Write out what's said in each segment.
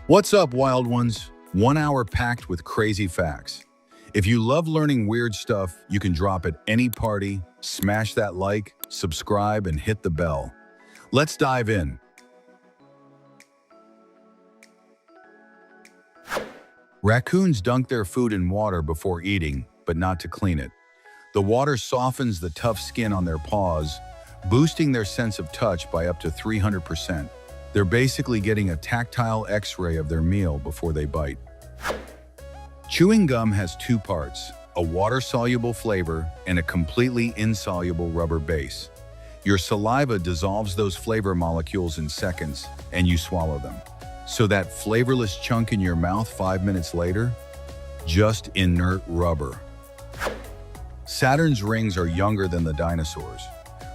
What's up, wild ones? 1 hour packed with crazy facts. If you love learning weird stuff, you can drop at any party, smash that like, subscribe, and hit the bell. Let's dive in. Raccoons dunk their food in water before eating, but not to clean it. The water softens the tough skin on their paws, boosting their sense of touch by up to 300%. They're basically getting a tactile X-ray of their meal before they bite. Chewing gum has two parts, a water-soluble flavor and a completely insoluble rubber base. Your saliva dissolves those flavor molecules in seconds, and you swallow them. So that flavorless chunk in your mouth 5 minutes later? Just inert rubber. Saturn's rings are younger than the dinosaurs.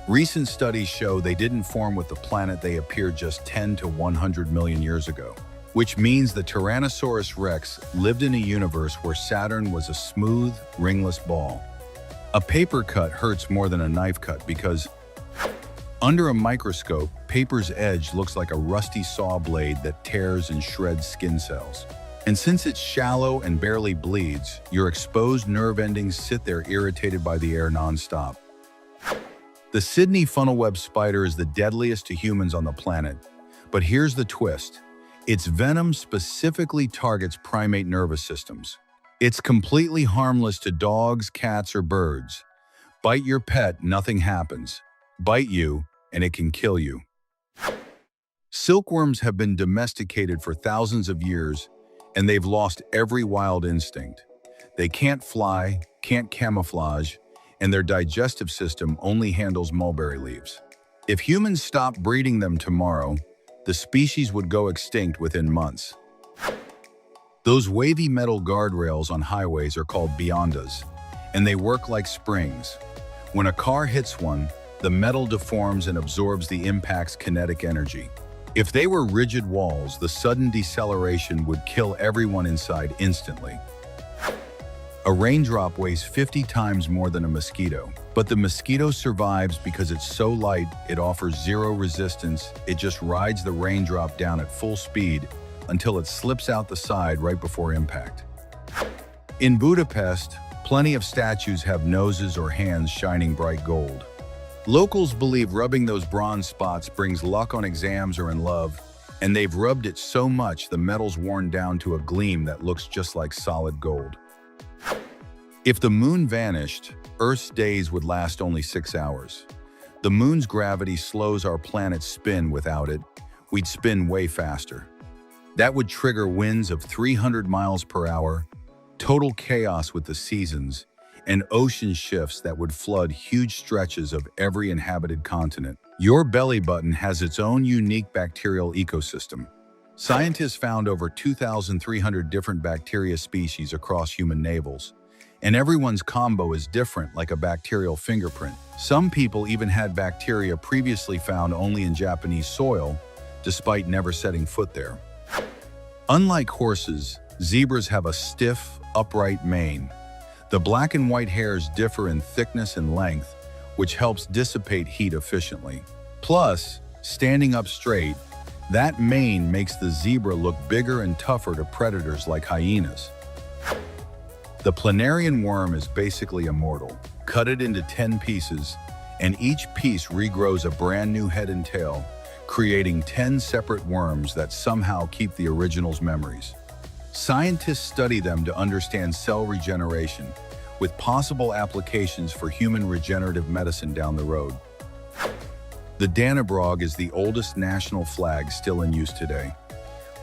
Recent studies show they didn't form with the planet they appeared just 10 to 100 million years ago, which means the Tyrannosaurus rex lived in a universe where Saturn was a smooth, ringless ball. A paper cut hurts more than a knife cut because, under a microscope, paper's edge looks like a rusty saw blade that tears and shreds skin cells. And since it's shallow and barely bleeds, your exposed nerve endings sit there irritated by the air nonstop. The Sydney funnel-web spider is the deadliest to humans on the planet. But here's the twist. Its venom specifically targets primate nervous systems. It's completely harmless to dogs, cats, or birds. Bite your pet, nothing happens. Bite you, and it can kill you. Silkworms have been domesticated for thousands of years, and they've lost every wild instinct. They can't fly, can't camouflage, and their digestive system only handles mulberry leaves. If humans stopped breeding them tomorrow, the species would go extinct within months. Those wavy metal guardrails on highways are called beyondas, and they work like springs. When a car hits one, the metal deforms and absorbs the impact's kinetic energy. If they were rigid walls, the sudden deceleration would kill everyone inside instantly. A raindrop weighs 50 times more than a mosquito, but the mosquito survives because it's so light, it offers zero resistance. It just rides the raindrop down at full speed until it slips out the side right before impact. In Budapest, plenty of statues have noses or hands shining bright gold. Locals believe rubbing those bronze spots brings luck on exams or in love, and they've rubbed it so much the metal's worn down to a gleam that looks just like solid gold. If the moon vanished, Earth's days would last only 6 hours. The moon's gravity slows our planet's spin. Without it, we'd spin way faster. That would trigger winds of 300 miles per hour, total chaos with the seasons, and ocean shifts that would flood huge stretches of every inhabited continent. Your belly button has its own unique bacterial ecosystem. Scientists found over 2,300 different bacteria species across human navels, and everyone's combo is different, like a bacterial fingerprint. Some people even had bacteria previously found only in Japanese soil, despite never setting foot there. Unlike horses, zebras have a stiff, upright mane. The black and white hairs differ in thickness and length, which helps dissipate heat efficiently. Plus, standing up straight, that mane makes the zebra look bigger and tougher to predators like hyenas. The planarian worm is basically immortal. Cut it into 10 pieces, and each piece regrows a brand new head and tail, creating 10 separate worms that somehow keep the original's memories. Scientists study them to understand cell regeneration, with possible applications for human regenerative medicine down the road. The Dannebrog is the oldest national flag still in use today.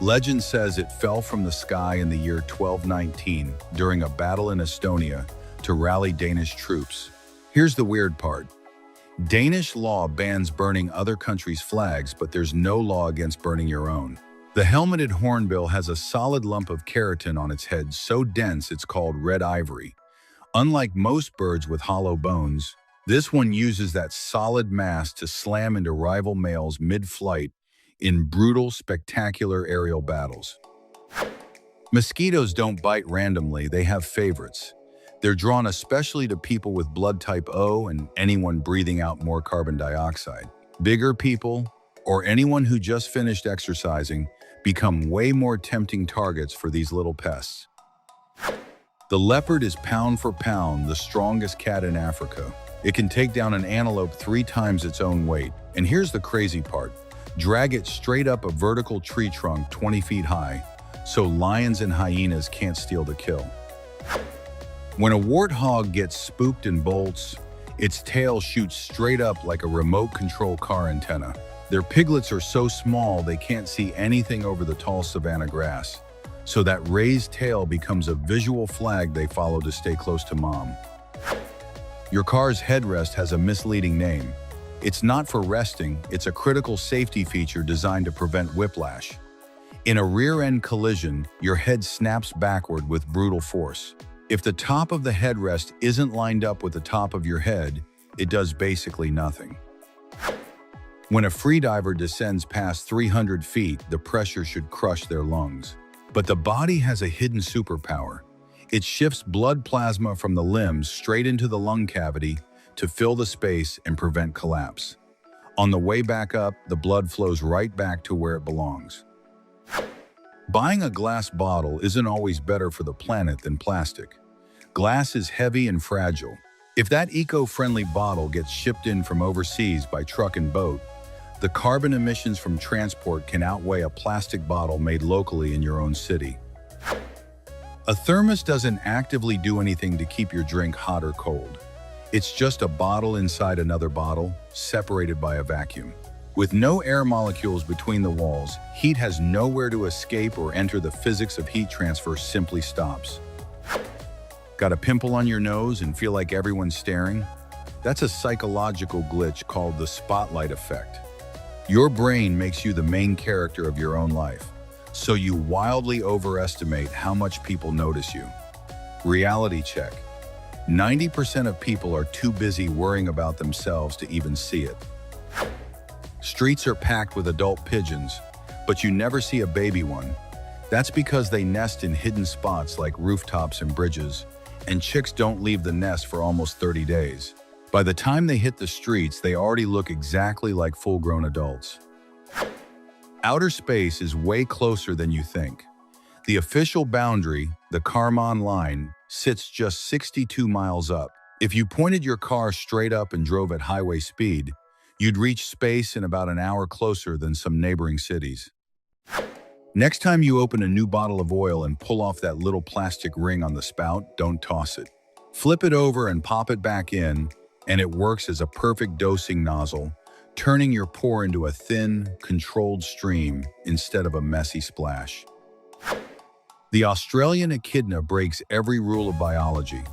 Legend says it fell from the sky in the year 1219 during a battle in Estonia to rally Danish troops. Here's the weird part. Danish law bans burning other countries' flags, but there's no law against burning your own. The helmeted hornbill has a solid lump of keratin on its head so dense it's called red ivory. Unlike most birds with hollow bones, this one uses that solid mass to slam into rival males mid-flight in brutal, spectacular aerial battles. Mosquitoes don't bite randomly, they have favorites. They're drawn especially to people with blood type O and anyone breathing out more carbon dioxide. Bigger people, or anyone who just finished exercising, become way more tempting targets for these little pests. The leopard is pound for pound the strongest cat in Africa. It can take down an antelope 3 times its own weight. And here's the crazy part. Drag it straight up a vertical tree trunk 20 feet high, so lions and hyenas can't steal the kill. When a warthog gets spooked and bolts, its tail shoots straight up like a remote control car antenna. Their piglets are so small they can't see anything over the tall savanna grass, so that raised tail becomes a visual flag they follow to stay close to mom. Your car's headrest has a misleading name. It's not for resting, it's a critical safety feature designed to prevent whiplash. In a rear-end collision, your head snaps backward with brutal force. If the top of the headrest isn't lined up with the top of your head, it does basically nothing. When a freediver descends past 300 feet, the pressure should crush their lungs. But the body has a hidden superpower. It shifts blood plasma from the limbs straight into the lung cavity to fill the space and prevent collapse. On the way back up, the blood flows right back to where it belongs. Buying a glass bottle isn't always better for the planet than plastic. Glass is heavy and fragile. If that eco-friendly bottle gets shipped in from overseas by truck and boat, the carbon emissions from transport can outweigh a plastic bottle made locally in your own city. A thermos doesn't actively do anything to keep your drink hot or cold. It's just a bottle inside another bottle, separated by a vacuum. With no air molecules between the walls, heat has nowhere to escape or enter. The physics of heat transfer simply stops. Got a pimple on your nose and feel like everyone's staring? That's a psychological glitch called the spotlight effect. Your brain makes you the main character of your own life, so you wildly overestimate how much people notice you. Reality check. 90% of people are too busy worrying about themselves to even see it. Streets are packed with adult pigeons, but you never see a baby one. That's because they nest in hidden spots like rooftops and bridges, and chicks don't leave the nest for almost 30 days. By the time they hit the streets, they already look exactly like full-grown adults. Outer space is way closer than you think. The official boundary, the Kármán line, sits just 62 miles up. If you pointed your car straight up and drove at highway speed, you'd reach space in about an hour closer than some neighboring cities. Next time you open a new bottle of oil and pull off that little plastic ring on the spout, don't toss it. Flip it over and pop it back in, and it works as a perfect dosing nozzle, turning your pour into a thin, controlled stream instead of a messy splash. The Australian echidna breaks every rule of biology.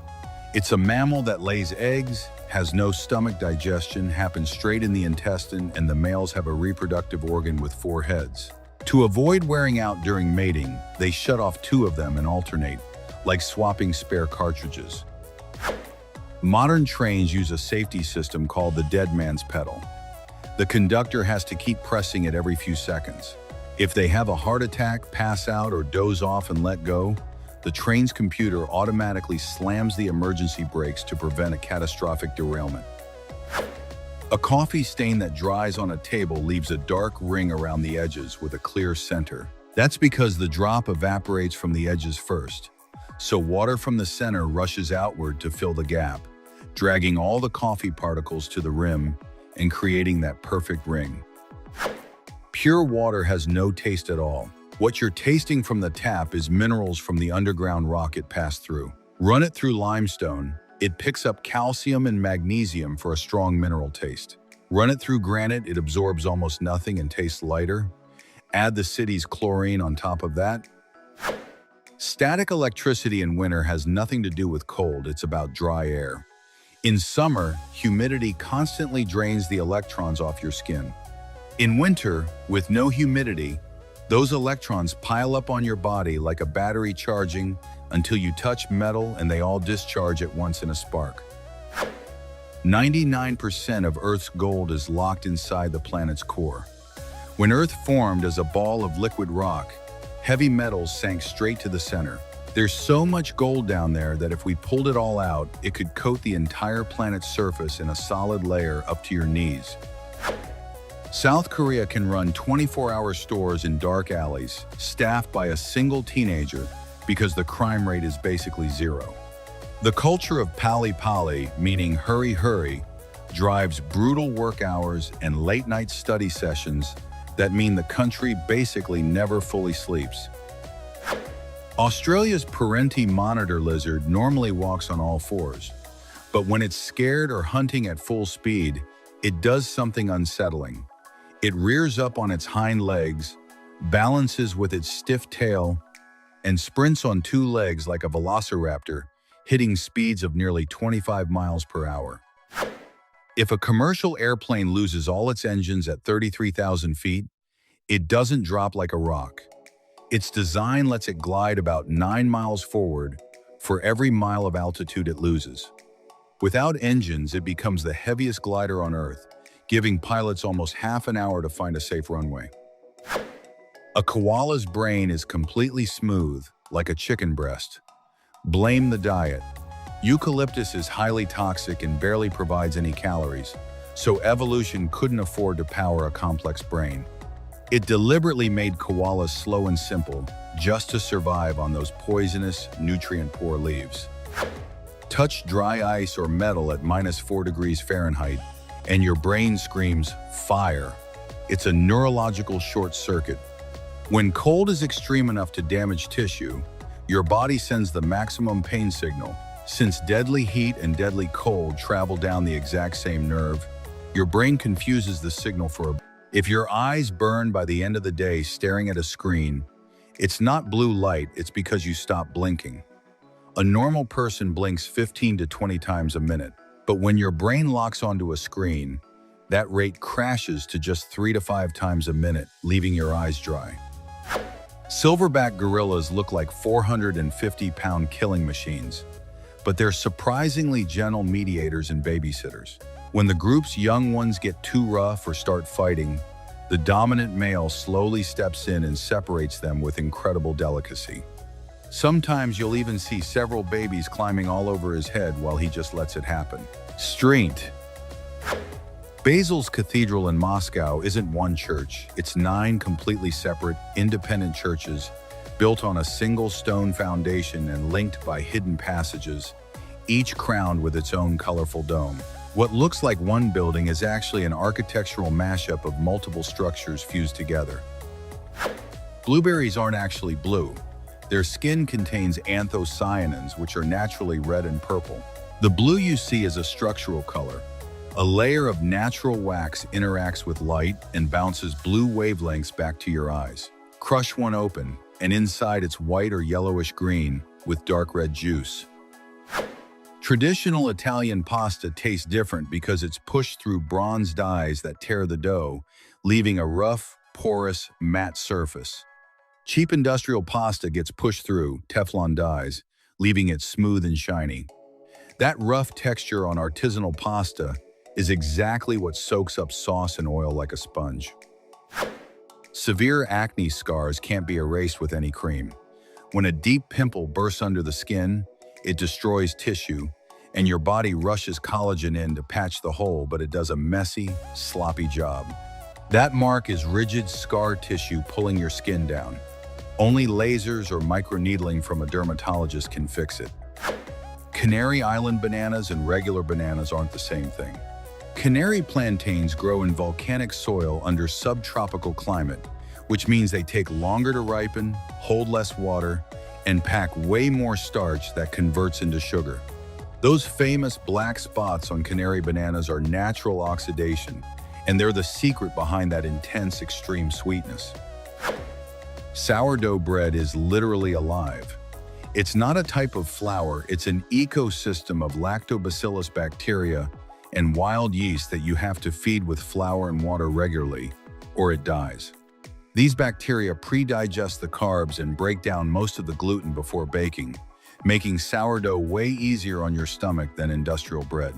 It's a mammal that lays eggs, has no stomach digestion, happens straight in the intestine, and the males have a reproductive organ with 4 heads. To avoid wearing out during mating, they shut off 2 of them and alternate, like swapping spare cartridges. Modern trains use a safety system called the dead man's pedal. The conductor has to keep pressing it every few seconds. If they have a heart attack, pass out, or doze off and let go, the train's computer automatically slams the emergency brakes to prevent a catastrophic derailment. A coffee stain that dries on a table leaves a dark ring around the edges with a clear center. That's because the drop evaporates from the edges first, so water from the center rushes outward to fill the gap, dragging all the coffee particles to the rim and creating that perfect ring. Pure water has no taste at all. What you're tasting from the tap is minerals from the underground rock it passed through. Run it through limestone, it picks up calcium and magnesium for a strong mineral taste. Run it through granite, it absorbs almost nothing and tastes lighter. Add the city's chlorine on top of that. Static electricity in winter has nothing to do with cold, it's about dry air. In summer, humidity constantly drains the electrons off your skin. In winter, with no humidity, those electrons pile up on your body like a battery charging until you touch metal and they all discharge at once in a spark. 99% of Earth's gold is locked inside the planet's core. When Earth formed as a ball of liquid rock, heavy metals sank straight to the center. There's so much gold down there that if we pulled it all out, it could coat the entire planet's surface in a solid layer up to your knees. South Korea can run 24-hour stores in dark alleys, staffed by a single teenager because the crime rate is basically zero. The culture of pali pali, meaning hurry hurry, drives brutal work hours and late-night study sessions that mean the country basically never fully sleeps. Australia's parenti monitor lizard normally walks on all fours, but when it's scared or hunting at full speed, it does something unsettling. It rears up on its hind legs, balances with its stiff tail, and sprints on two legs like a velociraptor, hitting speeds of nearly 25 miles per hour. If a commercial airplane loses all its engines at 33,000 feet, it doesn't drop like a rock. Its design lets it glide about 9 miles forward for every mile of altitude it loses. Without engines, it becomes the heaviest glider on Earth, giving pilots almost half an hour to find a safe runway. A koala's brain is completely smooth, like a chicken breast. Blame the diet. Eucalyptus is highly toxic and barely provides any calories, so evolution couldn't afford to power a complex brain. It deliberately made koalas slow and simple, just to survive on those poisonous, nutrient-poor leaves. Touch dry ice or metal at -4 degrees Fahrenheit, and your brain screams, fire. It's a neurological short circuit. When cold is extreme enough to damage tissue, your body sends the maximum pain signal. Since deadly heat and deadly cold travel down the exact same nerve, your brain confuses the signal for a... If your eyes burn by the end of the day staring at a screen, it's not blue light, it's because you stopped blinking. A normal person blinks 15 to 20 times a minute, but when your brain locks onto a screen, that rate crashes to just 3 to 5 times a minute, leaving your eyes dry. Silverback gorillas look like 450-pound killing machines, but they're surprisingly gentle mediators and babysitters. When the group's young ones get too rough or start fighting, the dominant male slowly steps in and separates them with incredible delicacy. Sometimes you'll even see several babies climbing all over his head while he just lets it happen. Street. Basil's Cathedral in Moscow isn't one church, it's 9 completely separate, independent churches built on a single stone foundation and linked by hidden passages, each crowned with its own colorful dome. What looks like one building is actually an architectural mashup of multiple structures fused together. Blueberries aren't actually blue. Their skin contains anthocyanins, which are naturally red and purple. The blue you see is a structural color. A layer of natural wax interacts with light and bounces blue wavelengths back to your eyes. Crush one open, and inside it's white or yellowish green with dark red juice. Traditional Italian pasta tastes different because it's pushed through bronze dies that tear the dough, leaving a rough, porous, matte surface. Cheap industrial pasta gets pushed through Teflon dies, leaving it smooth and shiny. That rough texture on artisanal pasta is exactly what soaks up sauce and oil like a sponge. Severe acne scars can't be erased with any cream. When a deep pimple bursts under the skin, it destroys tissue, and your body rushes collagen in to patch the hole, but it does a messy, sloppy job. That mark is rigid scar tissue pulling your skin down. Only lasers or microneedling from a dermatologist can fix it. Canary Island bananas and regular bananas aren't the same thing. Canary plantains grow in volcanic soil under subtropical climate, which means they take longer to ripen, hold less water, and pack way more starch that converts into sugar. Those famous black spots on canary bananas are natural oxidation, and they're the secret behind that intense, extreme sweetness. Sourdough bread is literally alive. It's not a type of flour, it's an ecosystem of lactobacillus bacteria and wild yeast that you have to feed with flour and water regularly, or it dies. These bacteria pre-digest the carbs and break down most of the gluten before baking, making sourdough way easier on your stomach than industrial bread.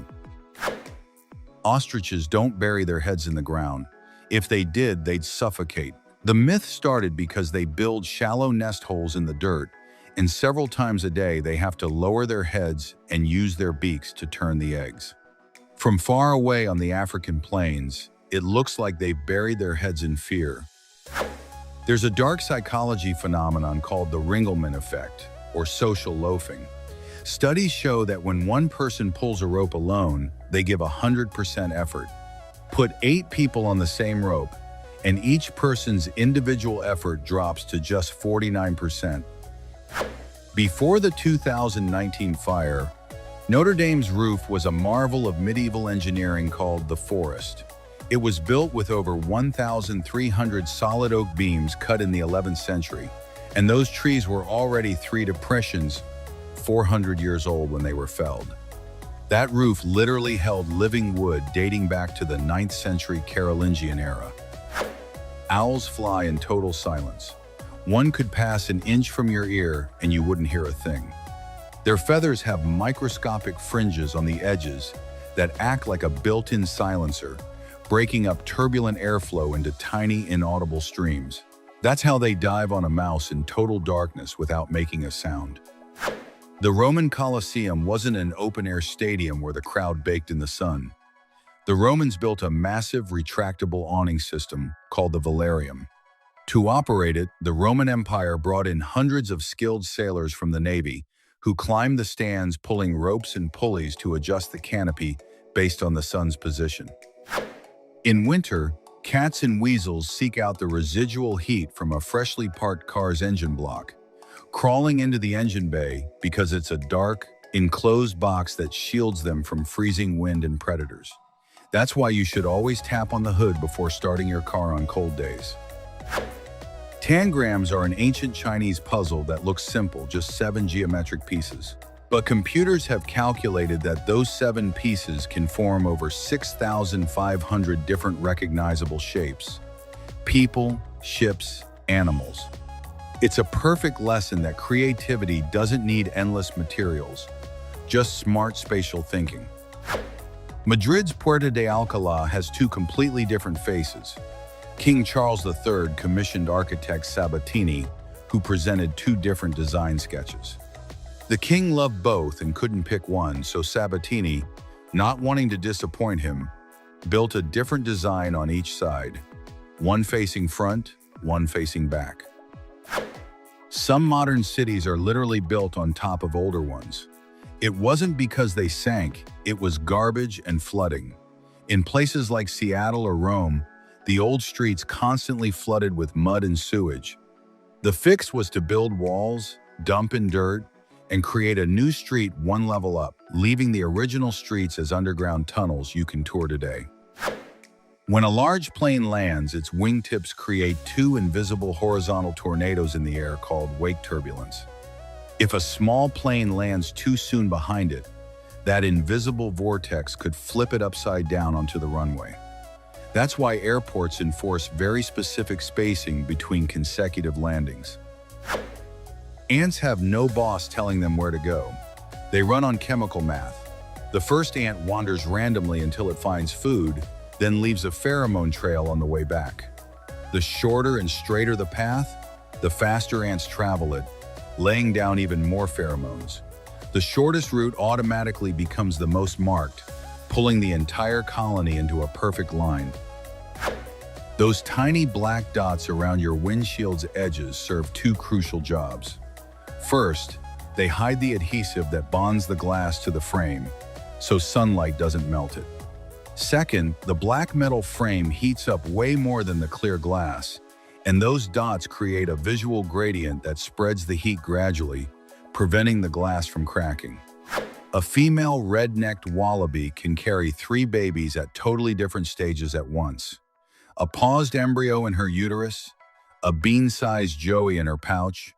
Ostriches don't bury their heads in the ground. If they did, they'd suffocate. The myth started because they build shallow nest holes in the dirt, and several times a day they have to lower their heads and use their beaks to turn the eggs. From far away on the African plains, It looks like they've buried their heads in fear. There's a dark psychology phenomenon called the Ringelmann effect, or social loafing. Studies show that when one person pulls a rope alone, they give 100% effort. Put 8 people on the same rope, and each person's individual effort drops to just 49%. Before the 2019 fire, Notre Dame's roof was a marvel of medieval engineering called the Forest. It was built with over 1,300 solid oak beams cut in the 11th century, and those trees were already 3 depressions, 400 years old when they were felled. That roof literally held living wood dating back to the 9th century Carolingian era. Owls fly in total silence. One could pass an inch from your ear and you wouldn't hear a thing. Their feathers have microscopic fringes on the edges that act like a built-in silencer, breaking up turbulent airflow into tiny, inaudible streams. That's how they dive on a mouse in total darkness without making a sound. The Roman Colosseum wasn't an open-air stadium where the crowd baked in the sun. The Romans built a massive retractable awning system called the velarium. To operate it, the Roman Empire brought in hundreds of skilled sailors from the Navy who climbed the stands pulling ropes and pulleys to adjust the canopy based on the sun's position. In winter, cats and weasels seek out the residual heat from a freshly parked car's engine block, crawling into the engine bay because it's a dark, enclosed box that shields them from freezing wind and predators. That's why you should always tap on the hood before starting your car on cold days. Tangrams are an ancient Chinese puzzle that looks simple, just 7 geometric pieces. But computers have calculated that those 7 pieces can form over 6,500 different recognizable shapes. People, ships, animals. It's a perfect lesson that creativity doesn't need endless materials, just smart spatial thinking. Madrid's Puerta de Alcalá has 2 completely different faces. King Charles III commissioned architect Sabatini, who presented 2 different design sketches. The king loved both and couldn't pick one, so Sabatini, not wanting to disappoint him, built a different design on each side, one facing front, one facing back. Some modern cities are literally built on top of older ones. It wasn't because they sank, it was garbage and flooding. In places like Seattle or Rome, the old streets constantly flooded with mud and sewage. The fix was to build walls, dump in dirt, and create a new street 1 level up, leaving the original streets as underground tunnels you can tour today. When a large plane lands, its wingtips create 2 invisible horizontal tornadoes in the air called wake turbulence. If a small plane lands too soon behind it, that invisible vortex could flip it upside down onto the runway. That's why airports enforce very specific spacing between consecutive landings. Ants have no boss telling them where to go. They run on chemical math. The first ant wanders randomly until it finds food, then leaves a pheromone trail on the way back. The shorter and straighter the path, the faster ants travel it, laying down even more pheromones. The shortest route automatically becomes the most marked, pulling the entire colony into a perfect line. Those tiny black dots around your windshield's edges serve 2 crucial jobs. First, they hide the adhesive that bonds the glass to the frame, so sunlight doesn't melt it. Second, the black metal frame heats up way more than the clear glass, and those dots create a visual gradient that spreads the heat gradually, preventing the glass from cracking. A female red-necked wallaby can carry 3 babies at totally different stages at once. A paused embryo in her uterus, a bean-sized joey in her pouch,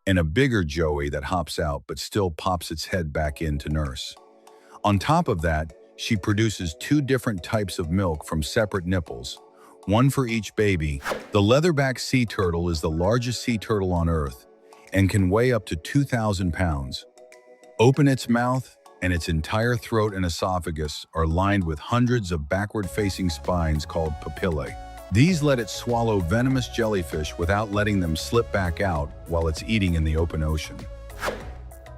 and a bigger joey that hops out but still pops its head back in to nurse. On top of that, she produces 2 different types of milk from separate nipples, one for each baby. The leatherback sea turtle is the largest sea turtle on Earth and can weigh up to 2,000 pounds. Open its mouth, and its entire throat and esophagus are lined with hundreds of backward-facing spines called papillae. These let it swallow venomous jellyfish without letting them slip back out while it's eating in the open ocean.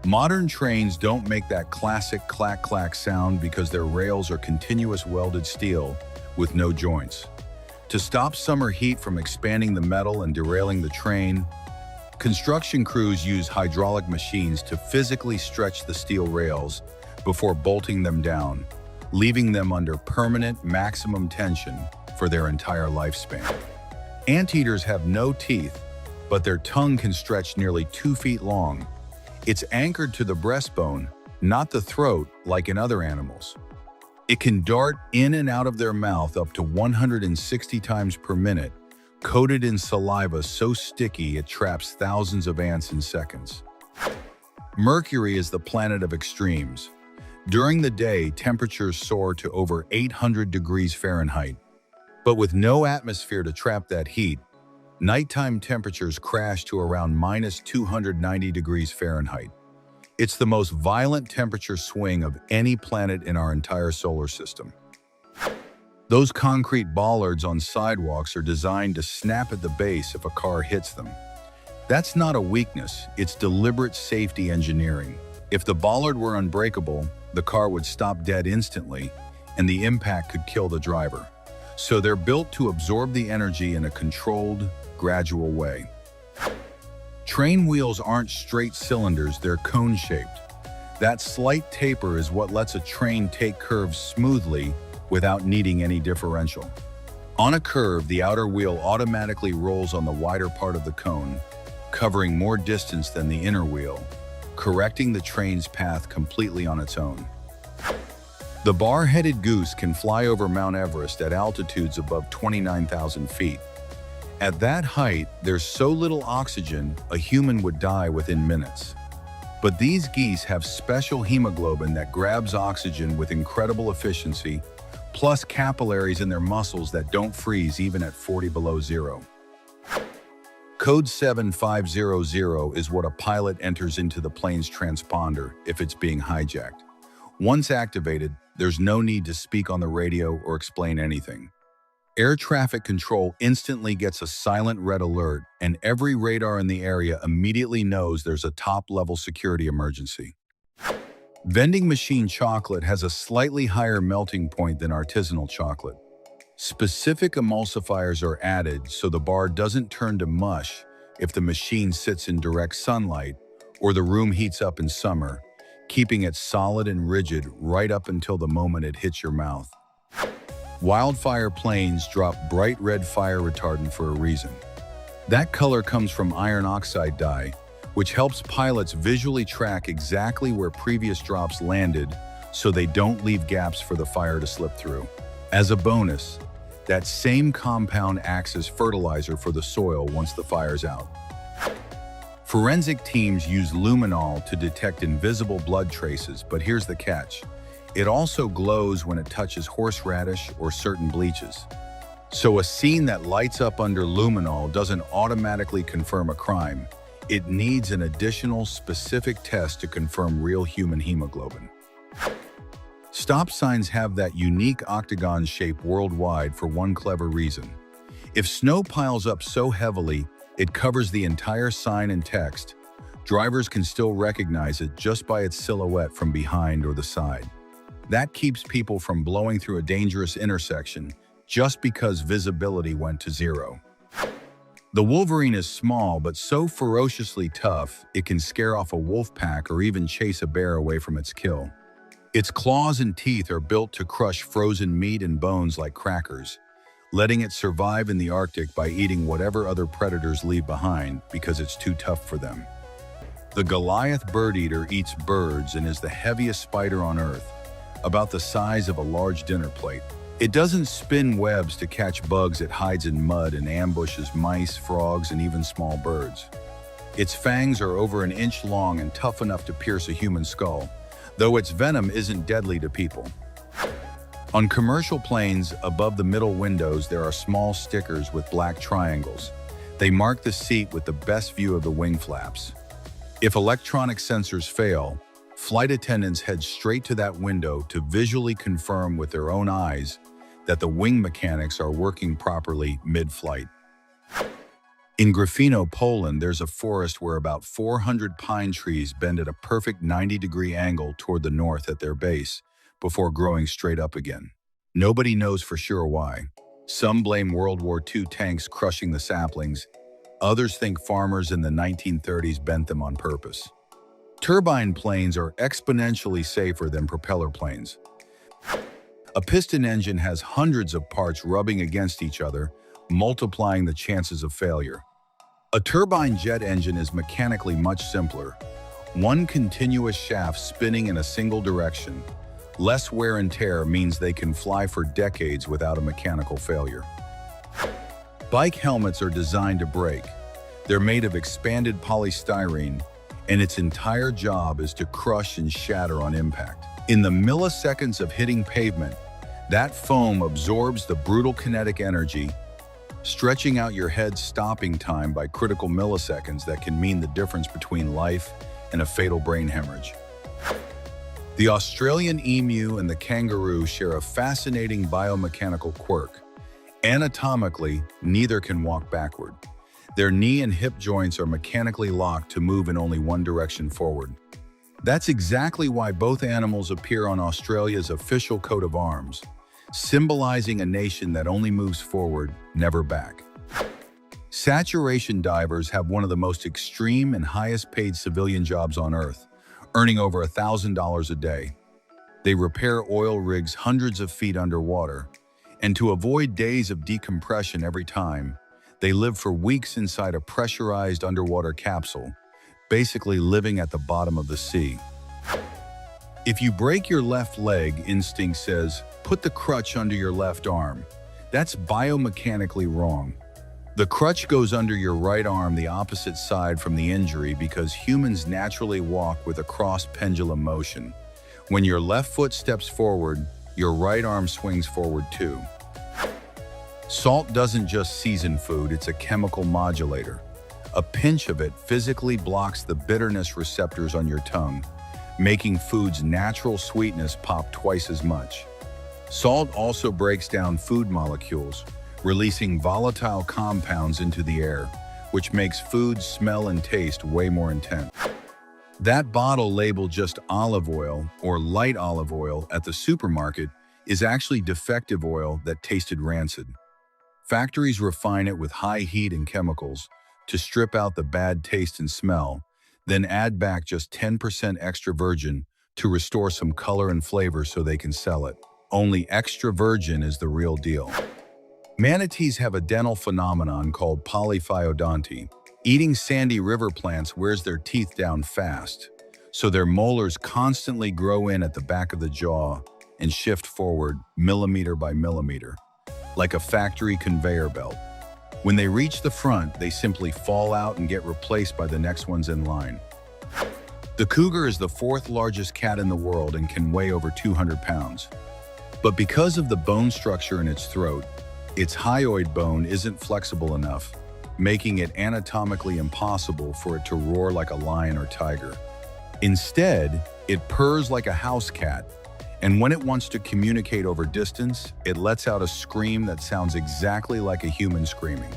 Modern trains don't make that classic clack-clack sound because their rails are continuous welded steel, with no joints. To stop summer heat from expanding the metal and derailing the train, construction crews use hydraulic machines to physically stretch the steel rails before bolting them down, leaving them under permanent maximum tension for their entire lifespan. Anteaters have no teeth, but their tongue can stretch nearly 2 feet long. It's anchored to the breastbone, not the throat like in other animals. It can dart in and out of their mouth up to 160 times per minute, coated in saliva so sticky it traps thousands of ants in seconds. Mercury is the planet of extremes. During the day, temperatures soar to over 800 degrees Fahrenheit. But with no atmosphere to trap that heat, nighttime temperatures crash to around minus 290 degrees Fahrenheit. It's the most violent temperature swing of any planet in our entire solar system. Those concrete bollards on sidewalks are designed to snap at the base if a car hits them. That's not a weakness, it's deliberate safety engineering. If the bollard were unbreakable, the car would stop dead instantly, and the impact could kill the driver. So they're built to absorb the energy in a controlled, gradual way. Train wheels aren't straight cylinders, they're cone-shaped. That slight taper is what lets a train take curves smoothly without needing any differential. On a curve, the outer wheel automatically rolls on the wider part of the cone, covering more distance than the inner wheel, correcting the train's path completely on its own. The bar-headed goose can fly over Mount Everest at altitudes above 29,000 feet. At that height, there's so little oxygen, a human would die within minutes. But these geese have special hemoglobin that grabs oxygen with incredible efficiency, plus capillaries in their muscles that don't freeze even at 40 below zero. Code 7500 is what a pilot enters into the plane's transponder if it's being hijacked. Once activated, there's no need to speak on the radio or explain anything. Air traffic control instantly gets a silent red alert, and every radar in the area immediately knows there's a top-level security emergency. Vending machine chocolate has a slightly higher melting point than artisanal chocolate. Specific emulsifiers are added so the bar doesn't turn to mush if the machine sits in direct sunlight or the room heats up in summer, keeping it solid and rigid right up until the moment it hits your mouth. Wildfire planes drop bright red fire retardant for a reason. That color comes from iron oxide dye, which helps pilots visually track exactly where previous drops landed so they don't leave gaps for the fire to slip through. As a bonus, that same compound acts as fertilizer for the soil once the fire's out. Forensic teams use luminol to detect invisible blood traces, but here's the catch. It also glows when it touches horseradish or certain bleaches. So a scene that lights up under luminol doesn't automatically confirm a crime. It needs an additional specific test to confirm real human hemoglobin. Stop signs have that unique octagon shape worldwide for one clever reason. If snow piles up so heavily it covers the entire sign and text, drivers can still recognize it just by its silhouette from behind or the side. That keeps people from blowing through a dangerous intersection just because visibility went to zero. The wolverine is small but so ferociously tough it can scare off a wolf pack or even chase a bear away from its kill. Its claws and teeth are built to crush frozen meat and bones like crackers, letting it survive in the Arctic by eating whatever other predators leave behind because it's too tough for them. The Goliath bird eater eats birds and is the heaviest spider on Earth, about the size of a large dinner plate. It doesn't spin webs to catch bugs, it hides in mud and ambushes mice, frogs, and even small birds. Its fangs are over an inch long and tough enough to pierce a human skull, though its venom isn't deadly to people. On commercial planes, above the middle windows, there are small stickers with black triangles. They mark the seat with the best view of the wing flaps. If electronic sensors fail, flight attendants head straight to that window to visually confirm with their own eyes that the wing mechanics are working properly mid-flight. In Gryfino, Poland, there's a forest where about 400 pine trees bend at a perfect 90-degree angle toward the north at their base before growing straight up again. Nobody knows for sure why. Some blame World War II tanks crushing the saplings. Others think farmers in the 1930s bent them on purpose. Turbine planes are exponentially safer than propeller planes. A piston engine has hundreds of parts rubbing against each other, multiplying the chances of failure. A turbine jet engine is mechanically much simpler. One continuous shaft spinning in a single direction. Less wear and tear means they can fly for decades without a mechanical failure. Bike helmets are designed to break. They're made of expanded polystyrene, and its entire job is to crush and shatter on impact. In the milliseconds of hitting pavement, that foam absorbs the brutal kinetic energy, stretching out your head's stopping time by critical milliseconds that can mean the difference between life and a fatal brain hemorrhage. The Australian emu and the kangaroo share a fascinating biomechanical quirk. Anatomically, neither can walk backward. Their knee and hip joints are mechanically locked to move in only one direction forward. That's exactly why both animals appear on Australia's official coat of arms, symbolizing a nation that only moves forward, never back. Saturation divers have one of the most extreme and highest-paid civilian jobs on Earth, earning over $1,000 a day. They repair oil rigs hundreds of feet underwater, and to avoid days of decompression every time, they live for weeks inside a pressurized underwater capsule, basically living at the bottom of the sea. If you break your left leg, instinct says, put the crutch under your left arm. That's biomechanically wrong. The crutch goes under your right arm the opposite side from the injury because humans naturally walk with a cross pendulum motion. When your left foot steps forward, your right arm swings forward too. Salt doesn't just season food, it's a chemical modulator. A pinch of it physically blocks the bitterness receptors on your tongue, making food's natural sweetness pop twice as much. Salt also breaks down food molecules, releasing volatile compounds into the air, which makes food smell and taste way more intense. That bottle labeled just olive oil or light olive oil at the supermarket is actually defective oil that tasted rancid. Factories refine it with high heat and chemicals to strip out the bad taste and smell, then add back just 10% extra virgin to restore some color and flavor so they can sell it. Only extra virgin is the real deal. Manatees have a dental phenomenon called polyphyodonty. Eating sandy river plants wears their teeth down fast, so their molars constantly grow in at the back of the jaw and shift forward millimeter by millimeter, like a factory conveyor belt. When they reach the front, they simply fall out and get replaced by the next ones in line. The cougar is the fourth largest cat in the world and can weigh over 200 pounds. But because of the bone structure in its throat, its hyoid bone isn't flexible enough, making it anatomically impossible for it to roar like a lion or tiger. Instead, it purrs like a house cat, and when it wants to communicate over distance, it lets out a scream that sounds exactly like a human screaming.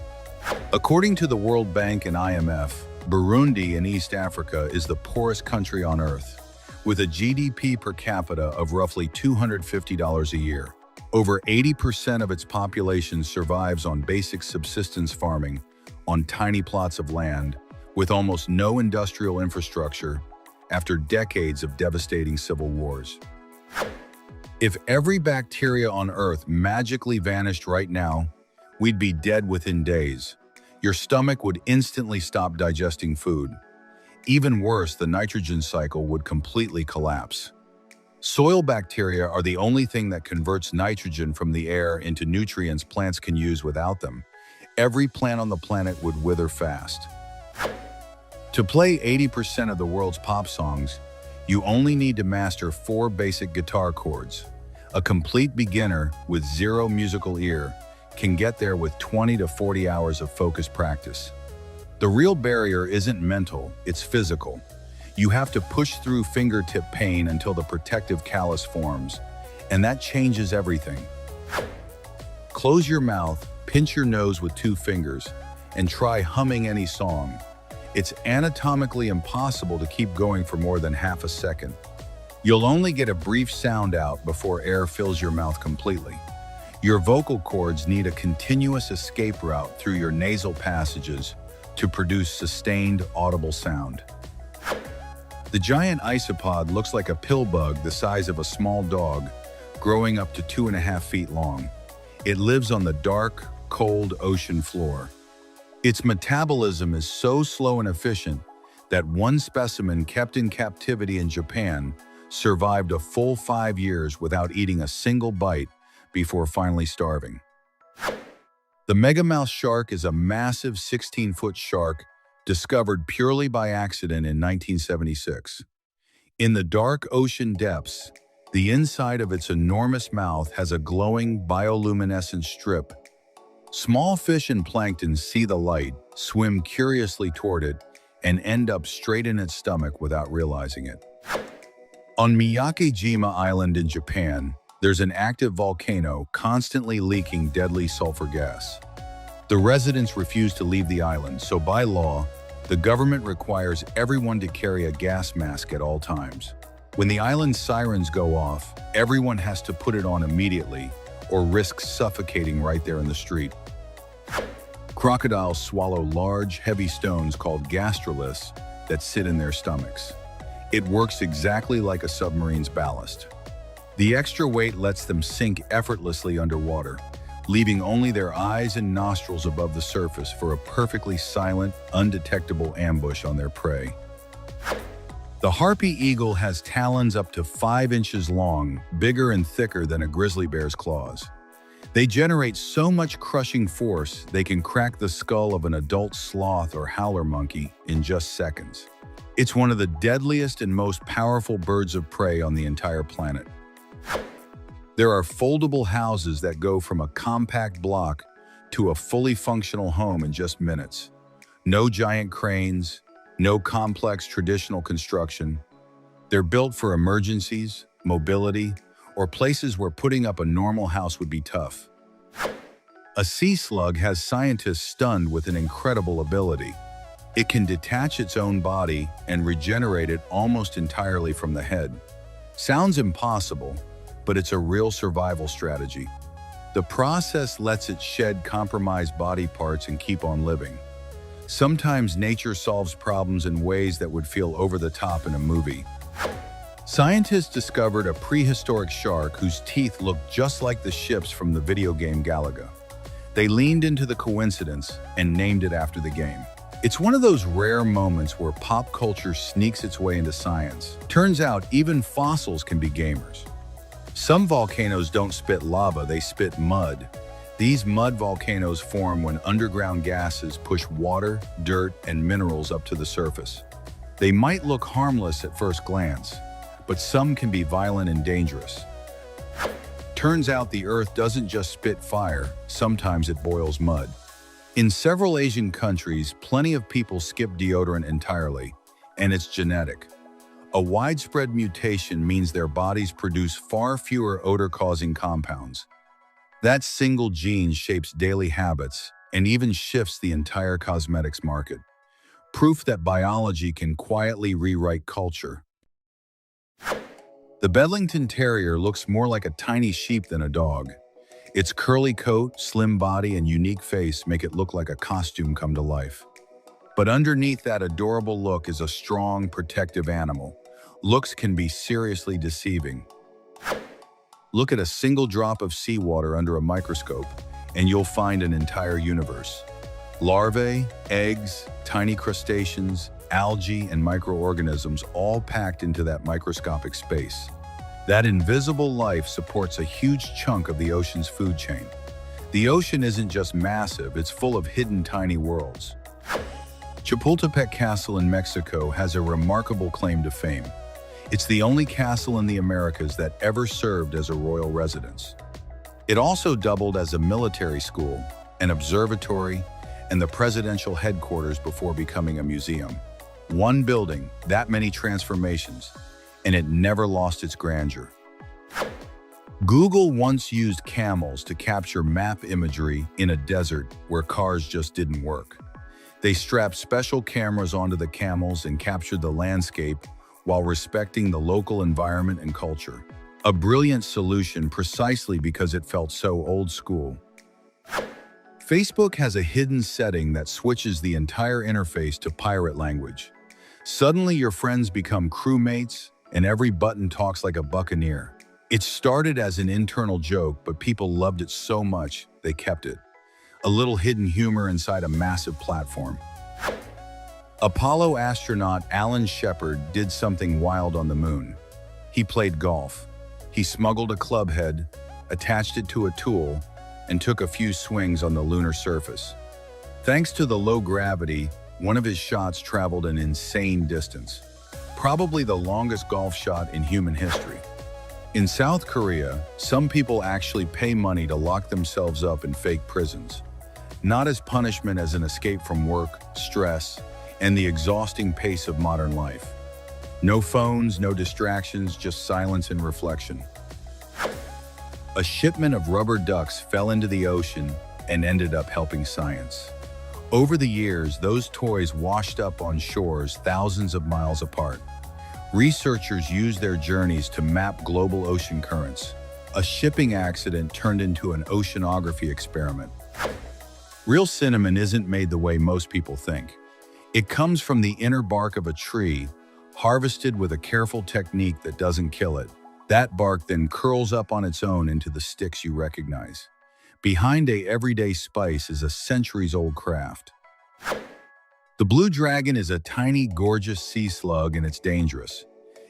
According to the World Bank and IMF, Burundi in East Africa is the poorest country on Earth, with a GDP per capita of roughly $250 a year. Over 80% of its population survives on basic subsistence farming on tiny plots of land, with almost no industrial infrastructure after decades of devastating civil wars. If every bacteria on Earth magically vanished right now, we'd be dead within days. Your stomach would instantly stop digesting food. Even worse, the nitrogen cycle would completely collapse. Soil bacteria are the only thing that converts nitrogen from the air into nutrients plants can use without them. Every plant on the planet would wither fast. To play 80% of the world's pop songs, you only need to master 4 basic guitar chords. A complete beginner with zero musical ear can get there with 20 to 40 hours of focused practice. The real barrier isn't mental, it's physical. You have to push through fingertip pain until the protective callus forms, and that changes everything. Close your mouth, pinch your nose with 2 fingers, and try humming any song. It's anatomically impossible to keep going for more than half a second. You'll only get a brief sound out before air fills your mouth completely. Your vocal cords need a continuous escape route through your nasal passages to produce sustained, audible sound. The giant isopod looks like a pill bug the size of a small dog, growing up to 2.5 feet long. It lives on the dark, cold ocean floor. Its metabolism is so slow and efficient that one specimen kept in captivity in Japan survived a full 5 years without eating a single bite before finally starving. The megamouth shark is a massive 16-foot shark discovered purely by accident in 1976. In the dark ocean depths, the inside of its enormous mouth has a glowing bioluminescent strip. Small fish and plankton see the light, swim curiously toward it, and end up straight in its stomach without realizing it. On Miyake-jima Island in Japan, there's an active volcano constantly leaking deadly sulfur gas. The residents refuse to leave the island, so by law, the government requires everyone to carry a gas mask at all times. When the island's sirens go off, everyone has to put it on immediately or risk suffocating right there in the street. Crocodiles swallow large, heavy stones called gastroliths that sit in their stomachs. It works exactly like a submarine's ballast. The extra weight lets them sink effortlessly underwater, leaving only their eyes and nostrils above the surface for a perfectly silent, undetectable ambush on their prey. The harpy eagle has talons up to 5 inches long, bigger and thicker than a grizzly bear's claws. They generate so much crushing force they can crack the skull of an adult sloth or howler monkey in just seconds. It's one of the deadliest and most powerful birds of prey on the entire planet. There are foldable houses that go from a compact block to a fully functional home in just minutes. No giant cranes, no complex traditional construction. They're built for emergencies, mobility, or places where putting up a normal house would be tough. A sea slug has scientists stunned with an incredible ability. It can detach its own body and regenerate it almost entirely from the head. Sounds impossible, but it's a real survival strategy. The process lets it shed compromised body parts and keep on living. Sometimes nature solves problems in ways that would feel over the top in a movie. Scientists discovered a prehistoric shark whose teeth looked just like the ships from the video game Galaga. They leaned into the coincidence and named it after the game. It's one of those rare moments where pop culture sneaks its way into science. Turns out even fossils can be gamers. Some volcanoes don't spit lava, they spit mud. These mud volcanoes form when underground gases push water, dirt, and minerals up to the surface. They might look harmless at first glance, but some can be violent and dangerous. Turns out the Earth doesn't just spit fire, sometimes it boils mud. In several Asian countries, plenty of people skip deodorant entirely, and it's genetic. A widespread mutation means their bodies produce far fewer odor-causing compounds. That single gene shapes daily habits and even shifts the entire cosmetics market. Proof that biology can quietly rewrite culture. The Bedlington Terrier looks more like a tiny sheep than a dog. Its curly coat, slim body, and unique face make it look like a costume come to life. But underneath that adorable look is a strong, protective animal. Looks can be seriously deceiving. Look at a single drop of seawater under a microscope, and you'll find an entire universe. Larvae, eggs, tiny crustaceans, algae, and microorganisms all packed into that microscopic space. That invisible life supports a huge chunk of the ocean's food chain. The ocean isn't just massive, it's full of hidden tiny worlds. Chapultepec Castle in Mexico has a remarkable claim to fame. It's the only castle in the Americas that ever served as a royal residence. It also doubled as a military school, an observatory, and the presidential headquarters before becoming a museum. One building, that many transformations, and it never lost its grandeur. Google once used camels to capture map imagery in a desert where cars just didn't work. They strapped special cameras onto the camels and captured the landscape while respecting the local environment and culture. A brilliant solution precisely because it felt so old school. Facebook has a hidden setting that switches the entire interface to pirate language. Suddenly your friends become crewmates, and every button talks like a buccaneer. It started as an internal joke, but people loved it so much, they kept it. A little hidden humor inside a massive platform. Apollo astronaut Alan Shepard did something wild on the moon. He played golf. He smuggled a club head, attached it to a tool, and took a few swings on the lunar surface. Thanks to the low gravity, one of his shots traveled an insane distance. Probably the longest golf shot in human history. In South Korea, some people actually pay money to lock themselves up in fake prisons. Not as punishment as an escape from work, stress, and the exhausting pace of modern life. No phones, no distractions, just silence and reflection. A shipment of rubber ducks fell into the ocean and ended up helping science. Over the years, those toys washed up on shores thousands of miles apart. Researchers used their journeys to map global ocean currents. A shipping accident turned into an oceanography experiment. Real cinnamon isn't made the way most people think. It comes from the inner bark of a tree, harvested with a careful technique that doesn't kill it. That bark then curls up on its own into the sticks you recognize. Behind an everyday spice is a centuries-old craft. The blue dragon is a tiny, gorgeous sea slug, and it's dangerous.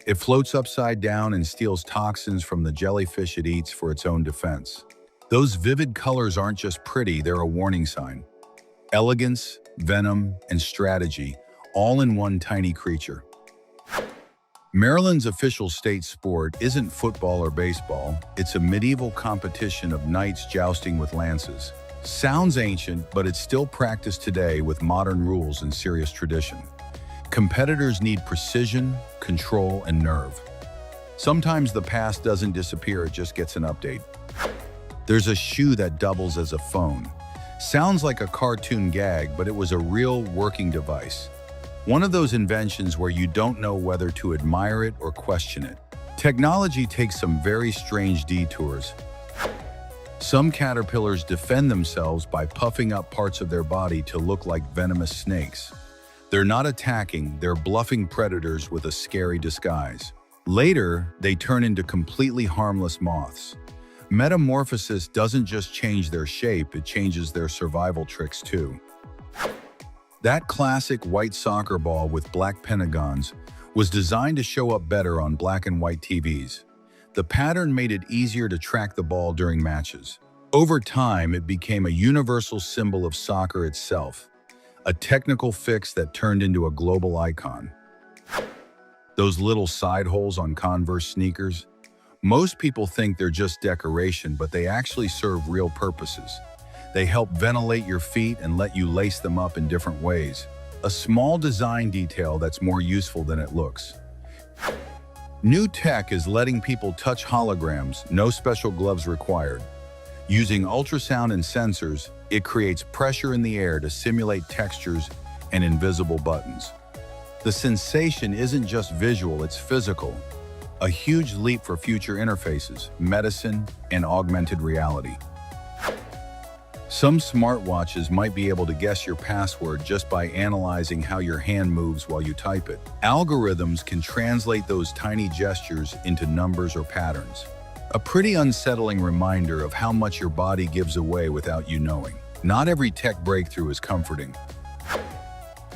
It floats upside down and steals toxins from the jellyfish it eats for its own defense. Those vivid colors aren't just pretty, they're a warning sign. Elegance, venom, and strategy, all in one tiny creature. Maryland's official state sport isn't football or baseball, it's a medieval competition of knights jousting with lances. Sounds ancient, but it's still practiced today with modern rules and serious tradition. Competitors need precision, control, and nerve. Sometimes the past doesn't disappear, it just gets an update. There's a shoe that doubles as a phone. Sounds like a cartoon gag, but it was a real working device. One of those inventions where you don't know whether to admire it or question it. Technology takes some very strange detours. Some caterpillars defend themselves by puffing up parts of their body to look like venomous snakes. They're not attacking, they're bluffing predators with a scary disguise. Later, they turn into completely harmless moths. Metamorphosis doesn't just change their shape, it changes their survival tricks too. That classic white soccer ball with black pentagons was designed to show up better on black and white TVs. The pattern made it easier to track the ball during matches. Over time, it became a universal symbol of soccer itself, a technical fix that turned into a global icon. Those little side holes on Converse sneakers? Most people think they're just decoration, but they actually serve real purposes. They help ventilate your feet and let you lace them up in different ways. A small design detail that's more useful than it looks. New tech is letting people touch holograms, no special gloves required. Using ultrasound and sensors, it creates pressure in the air to simulate textures and invisible buttons. The sensation isn't just visual, it's physical. A huge leap for future interfaces, medicine, and augmented reality. Some smartwatches might be able to guess your password just by analyzing how your hand moves while you type it. Algorithms can translate those tiny gestures into numbers or patterns. A pretty unsettling reminder of how much your body gives away without you knowing. Not every tech breakthrough is comforting.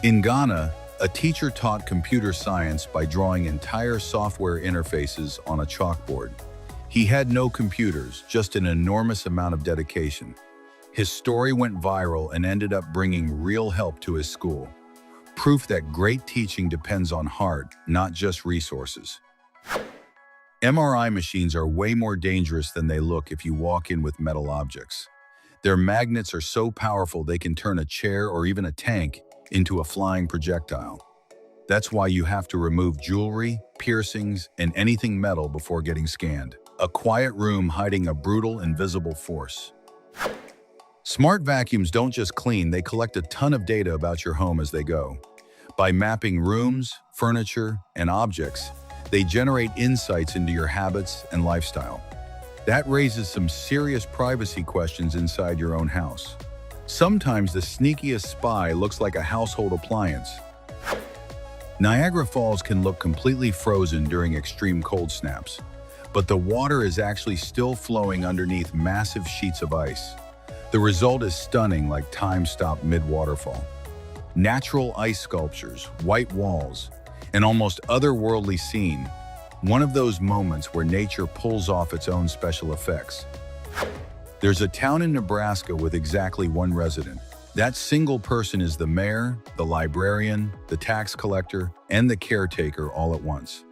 In Ghana, a teacher taught computer science by drawing entire software interfaces on a chalkboard. He had no computers, just an enormous amount of dedication. His story went viral and ended up bringing real help to his school. Proof that great teaching depends on heart, not just resources. MRI machines are way more dangerous than they look if you walk in with metal objects. Their magnets are so powerful they can turn a chair or even a tank into a flying projectile. That's why you have to remove jewelry, piercings, and anything metal before getting scanned. A quiet room hiding a brutal, invisible force. Smart vacuums don't just clean, they collect a ton of data about your home as they go. By mapping rooms, furniture, and objects, they generate insights into your habits and lifestyle. That raises some serious privacy questions inside your own house. Sometimes the sneakiest spy looks like a household appliance. Niagara Falls can look completely frozen during extreme cold snaps, but the water is actually still flowing underneath massive sheets of ice. The result is stunning, like time stopped mid-waterfall. Natural ice sculptures, white walls, an almost otherworldly scene, one of those moments where nature pulls off its own special effects. There's a town in Nebraska with exactly one resident. That single person is the mayor, the librarian, the tax collector, and the caretaker all at once.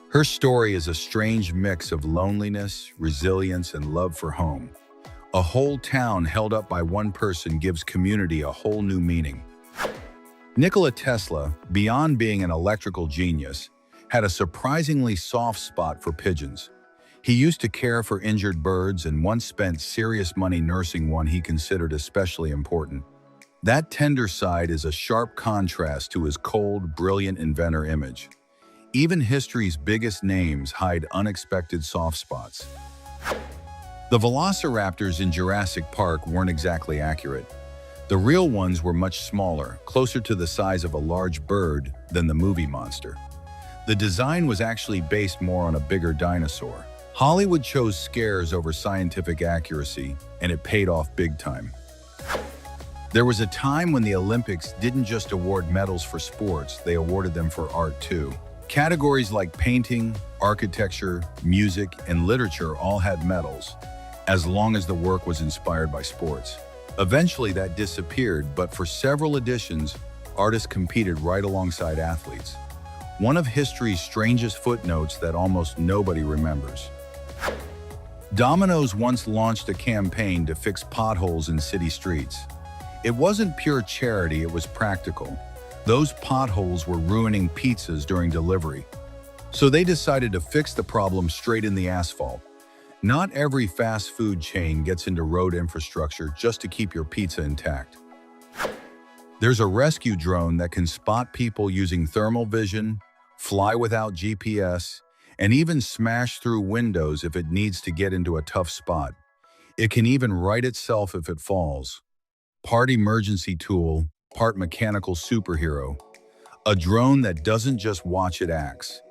Her story is a strange mix of loneliness, resilience, and love for home. A whole town held up by one person gives community a whole new meaning. Nikola Tesla, beyond being an electrical genius, had a surprisingly soft spot for pigeons. He used to care for injured birds and once spent serious money nursing one he considered especially important. That tender side is a sharp contrast to his cold, brilliant inventor image. Even history's biggest names hide unexpected soft spots. The velociraptors in Jurassic Park weren't exactly accurate. The real ones were much smaller, closer to the size of a large bird than the movie monster. The design was actually based more on a bigger dinosaur. Hollywood chose scares over scientific accuracy, and it paid off big time. There was a time when the Olympics didn't just award medals for sports, they awarded them for art too. Categories like painting, architecture, music, and literature all had medals, as long as the work was inspired by sports. Eventually that disappeared, but for several editions, artists competed right alongside athletes. One of history's strangest footnotes that almost nobody remembers. Domino's once launched a campaign to fix potholes in city streets. It wasn't pure charity, it was practical. Those potholes were ruining pizzas during delivery. So they decided to fix the problem straight in the asphalt. Not every fast food chain gets into road infrastructure just to keep your pizza intact. There's a rescue drone that can spot people using thermal vision, fly without GPS, and even smash through windows if it needs to get into a tough spot. It can even right itself if it falls. Part emergency tool, part mechanical superhero. A drone that doesn't just watch, it acts.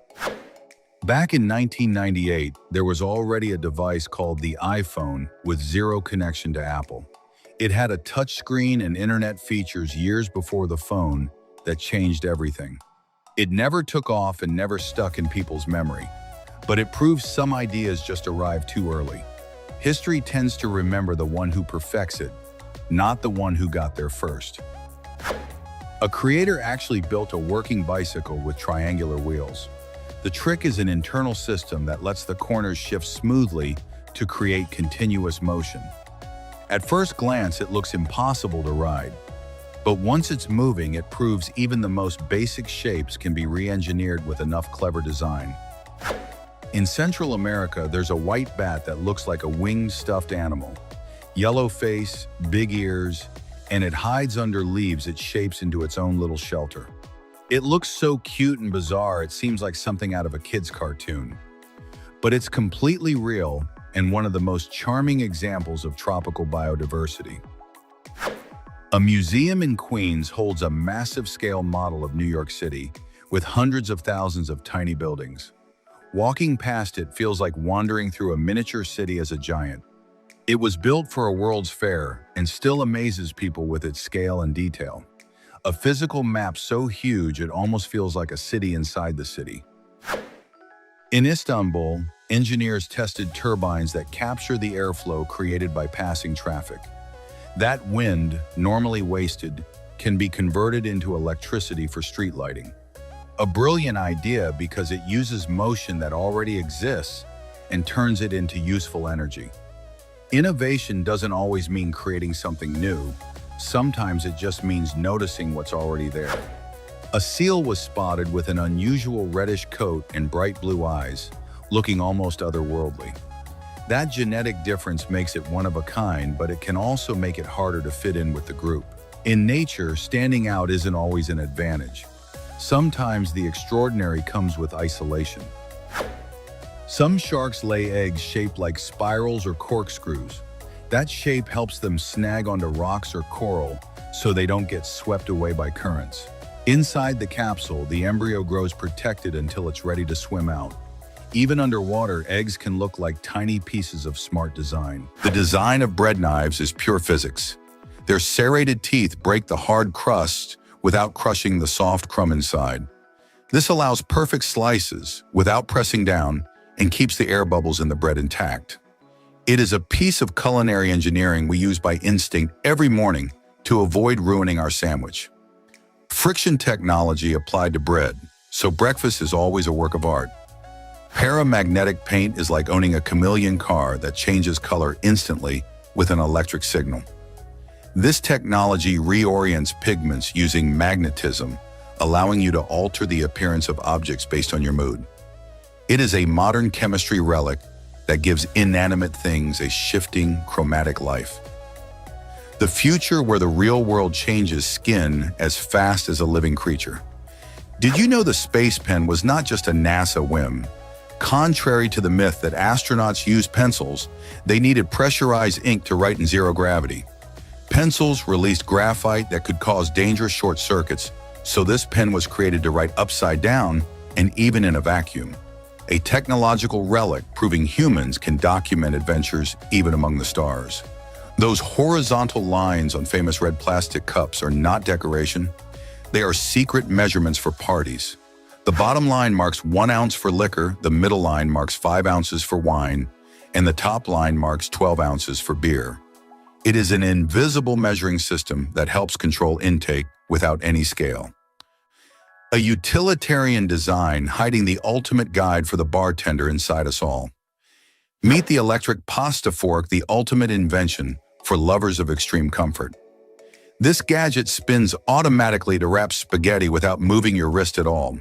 Back in 1998, there was already a device called the iPhone with zero connection to Apple. It had a touchscreen and internet features years before the phone that changed everything. It never took off and never stuck in people's memory, but it proves some ideas just arrive too early. History tends to remember the one who perfects it, not the one who got there first. A creator actually built a working bicycle with triangular wheels. The trick is an internal system that lets the corners shift smoothly to create continuous motion. At first glance, it looks impossible to ride. But once it's moving, it proves even the most basic shapes can be re-engineered with enough clever design. In Central America, there's a white bat that looks like a winged stuffed animal. Yellow face, big ears, and it hides under leaves it shapes into its own little shelter. It looks so cute and bizarre, it seems like something out of a kid's cartoon. But it's completely real and one of the most charming examples of tropical biodiversity. A museum in Queens holds a massive scale model of New York City with hundreds of thousands of tiny buildings. Walking past it feels like wandering through a miniature city as a giant. It was built for a World's Fair and still amazes people with its scale and detail. A physical map so huge it almost feels like a city inside the city. In Istanbul, engineers tested turbines that capture the airflow created by passing traffic. That wind, normally wasted, can be converted into electricity for street lighting. A brilliant idea because it uses motion that already exists and turns it into useful energy. Innovation doesn't always mean creating something new. Sometimes it just means noticing what's already there. A seal was spotted with an unusual reddish coat and bright blue eyes, looking almost otherworldly. That genetic difference makes it one of a kind, but it can also make it harder to fit in with the group. In nature, standing out isn't always an advantage. Sometimes the extraordinary comes with isolation. Some sharks lay eggs shaped like spirals or corkscrews. That shape helps them snag onto rocks or coral so they don't get swept away by currents. Inside the capsule, the embryo grows protected until it's ready to swim out. Even underwater, eggs can look like tiny pieces of smart design. The design of bread knives is pure physics. Their serrated teeth break the hard crust without crushing the soft crumb inside. This allows perfect slices without pressing down and keeps the air bubbles in the bread intact. It is a piece of culinary engineering we use by instinct every morning to avoid ruining our sandwich. Friction technology applied to bread, so breakfast is always a work of art. Paramagnetic paint is like owning a chameleon car that changes color instantly with an electric signal. This technology reorients pigments using magnetism, allowing you to alter the appearance of objects based on your mood. It is a modern chemistry relic that gives inanimate things a shifting, chromatic life. The future where the real world changes skin as fast as a living creature. Did you know the space pen was not just a NASA whim? Contrary to the myth that astronauts use pencils, they needed pressurized ink to write in zero gravity. Pencils released graphite that could cause dangerous short circuits, so this pen was created to write upside down and even in a vacuum. A technological relic proving humans can document adventures even among the stars. Those horizontal lines on famous red plastic cups are not decoration. They are secret measurements for parties. The bottom line marks 1 ounce for liquor, the middle line marks 5 ounces for wine, and the top line marks 12 ounces for beer. It is an invisible measuring system that helps control intake without any scale. A utilitarian design hiding the ultimate guide for the bartender inside us all. Meet the electric pasta fork, the ultimate invention for lovers of extreme comfort. This gadget spins automatically to wrap spaghetti without moving your wrist at all.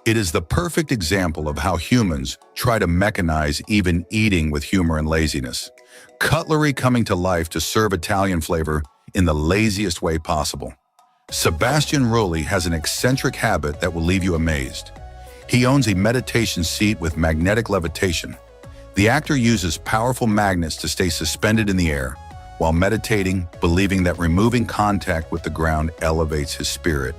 It is the perfect example of how humans try to mechanize even eating with humor and laziness. Cutlery coming to life to serve Italian flavor in the laziest way possible. Sebastian Rulli has an eccentric habit that will leave you amazed. He owns a meditation seat with magnetic levitation. The actor uses powerful magnets to stay suspended in the air while meditating, believing that removing contact with the ground elevates his spirit.